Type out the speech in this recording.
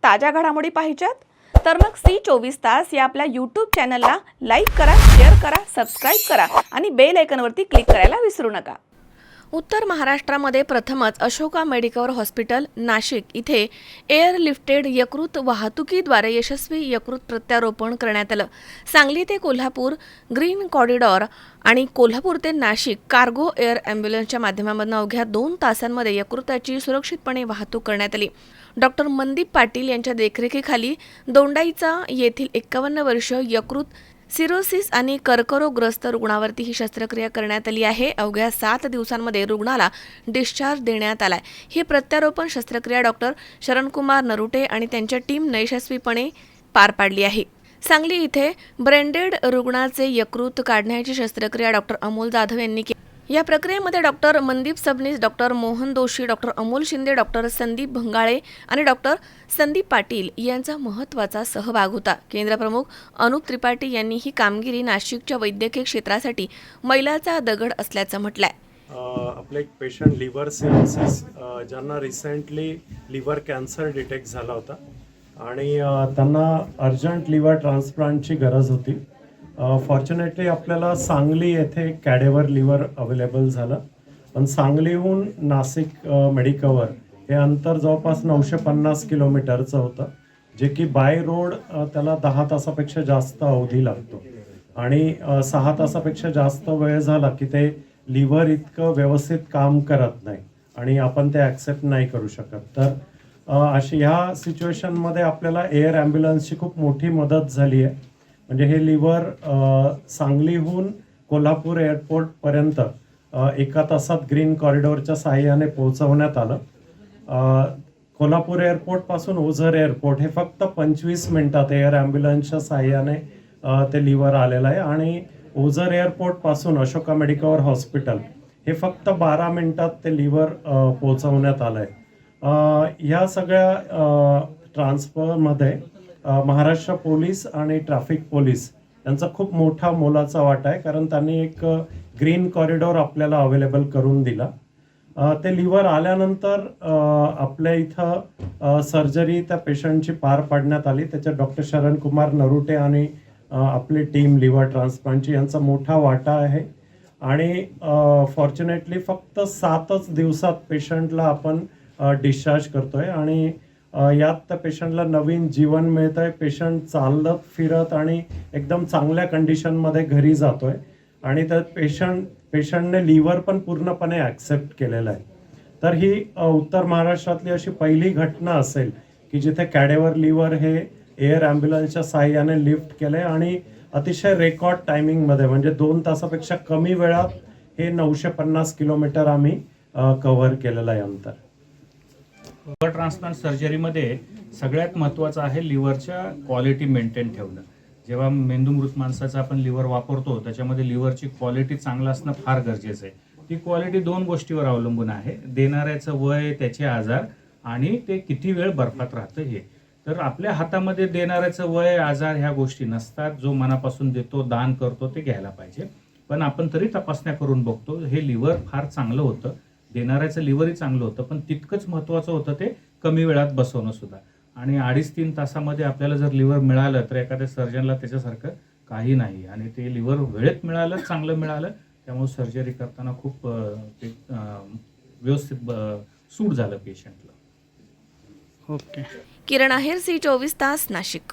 ताज्या घडामोडी पाहिजेत तर मग C24 या आपल्या YouTube चॅनलला लाईक करा, शेअर करा, सबस्क्राईब करा आणि बेल आयकॉनवरती क्लिक करायला विसरू नका। उत्तर महाराष्ट्रामध्ये प्रथमच अशोका मेडिकल हॉस्पिटल नाशिक इथे एअरलिफ्टेड यकृत वाहतुकीद्वारे यशस्वी यकृत प्रत्यारोपण करण्यात आलं। सांगली ते कोल्हापूर ग्रीन कॉरिडॉर आणि कोल्हापूर ते नाशिक कार्गो एअर ॲम्ब्युलन्सच्या माध्यमातून अवघ्या 2 तासांमध्ये यकृताची सुरक्षितपणे वाहतूक करण्यात आली। डॉक्टर मनदीप पाटील यांच्या देखरेखीखाली दोंडाईचा येथील 51 वर्षीय यकृत सिरोसिस आणि कर्करोगग्रस्त रुग्णावरती ही शस्त्रक्रिया करण्यात आली आहे। अवघ्या 7 दिवसांमध्ये रुग्णाला डिस्चार्ज देण्यात आलाय। ही प्रत्यारोपण शस्त्रक्रिया डॉक्टर शरणकुमार नरुटे आणि त्यांच्या टीमने यशस्वीपणे पार पाडली आहे। सांगली इथे ब्रेनडेड रुग्णाचे यकृत काढण्याची शस्त्रक्रिया डॉक्टर अमोल जाधव यांनी केली। या प्रक्रियेमध्ये doctor Mandeep Sabnis, doctor Mohan Doshi, doctor Amol Shinde, doctor Sandeep Bhangale आणि डॉक्टर संदीप पाटील यांचा महत्त्वाचा सहभाग होता। केंद्रप्रमुख अनुप त्रिपाठी यांनी ही कामगिरी नाशिकच्या वैद्यकीय क्षेत्रासाठी मैलाचा दगड असल्याचं म्हटलंय। आपले एक पेशंट लिव्हर सिरोसिस ज्यांना रिसेंटली लिव्हर कॅन्सर डिटेक्ट झाला होता आणि त्यांना अर्जंट लिव्हर ट्रान्सप्लांटची गरज होती। फॉर्च्युनेटली आपल्याला सांगली येथे कॅडेवर लिव्हर अवेलेबल झालं, पण सांगलीहून नाशिक मेडिकवर हे अंतर जवळपास 950 किलोमीटरचं होतं, जे की बाय रोड त्याला 10 तासापेक्षा जास्त अवधी लागतो आणि 6 तासापेक्षा जास्त वेळ झाला की ते लिव्हर इतकं व्यवस्थित काम करत नाही आणि आपण ते ॲक्सेप्ट नाही करू शकत। तर अशी ह्या सिच्युएशनमध्ये आपल्याला एअर ॲम्ब्युलन्सची खूप मोठी मदत झाली आहे। म्हणजे हे लिव्हर सांगलीहून कोल्हापूर एअरपोर्टपर्यंत 1 तासात ग्रीन कॉरिडॉरच्या साहाय्याने पोहोचवण्यात आलं। कोल्हापूर एअरपोर्टपासून ओझर एअरपोर्ट हे फक्त 25 मिनिटात एअर ॲम्ब्युलन्सच्या साहाय्याने ते लिव्हर आलेलं आहे आणि ओझर एअरपोर्टपासून अशोका मेडिकल हॉस्पिटल हे फक्त 12 मिनिटात ते लिव्हर पोहोचवण्यात आलं आहे। ह्या सगळ्या ट्रान्सफरमध्ये महाराष्ट्र पोलीस आणि ट्रॅफिक पोलीस यांचा खूप मोठा मोलाचा वाटा आहे, कारण त्यांनी एक ग्रीन कॉरिडॉर आपल्याला अवेलेबल करून दिला। ते लिव्हर आल्यानंतर आपल्या इथं सर्जरी त्या पेशंटची पार पाडण्यात आली। त्याच्यात डॉक्टर शरणकुमार नरुटे आणि आपली टीम लिव्हर ट्रान्सप्लांटची यांचा मोठा वाटा आहे आणि फॉर्च्युनेटली फक्त 7च दिवसात पेशंटला आपण डिस्चार्ज करतोय आणि यात त्या पेशंटला नवीन जीवन मिळत आहे। पेशंट चालत फिरत आणि एकदम चांगल्या कंडिशनमध्ये घरी जातोय आणि त्यात पेशंटने लिव्हर पण पूर्णपणे ॲक्सेप्ट केलेलं आहे। तर ही उत्तर महाराष्ट्रातली अशी पहिली घटना असेल की जिथे कॅडेवर लिव्हर हे एअर ॲम्ब्युलन्सच्या साहाय्याने लिफ्ट केले आणि अतिशय रेकॉर्ड टायमिंगमध्ये, म्हणजे 2 तासापेक्षा कमी वेळात हे 950 किलोमीटर आम्ही कव्हर केलेलं आहे अंतर। लिव्हर ट्रान्सप्लांट सर्जरीमध्ये सगळ्यात महत्त्वाचं आहे लिव्हरच्या क्वालिटी मेंटेन ठेवणं। जेव्हा मेंदूमृत माणसाचा आपण लिव्हर वापरतो त्याच्यामध्ये लिव्हरची क्वालिटी चांगलं असणं फार गरजेचं आहे। ती क्वालिटी 2 गोष्टीवर अवलंबून आहे, देणाऱ्याचं वय, त्याचे आजार आणि ते किती वेळ बर्फात राहतं हे। तर आपल्या हातामध्ये देणाऱ्याचं वय, आजार ह्या गोष्टी नसतात। जो मनापासून देतो, दान करतो ते घ्यायला पाहिजे। पण आपण तरी तपासण्या करून बघतो, हे लिव्हर फार चांगलं होतं, देणाऱ्याचं लिव्हरही चांगलं होतं, पण तितकंच महत्त्वाचं होतं ते कमी वेळात बसवणं सुद्धा। आणि 2.5-3 तासामध्ये आपल्याला जर लिव्हर मिळालं तर एखाद्या सर्जनला त्याच्यासारखं काही नाही आणि ते लिव्हर वेळेत मिळालं, चांगलं मिळालं, त्यामुळे सर्जरी करताना खूप व्यवस्थित सूट झालं पेशंटला। किरण आहेर, C24 नाशिक।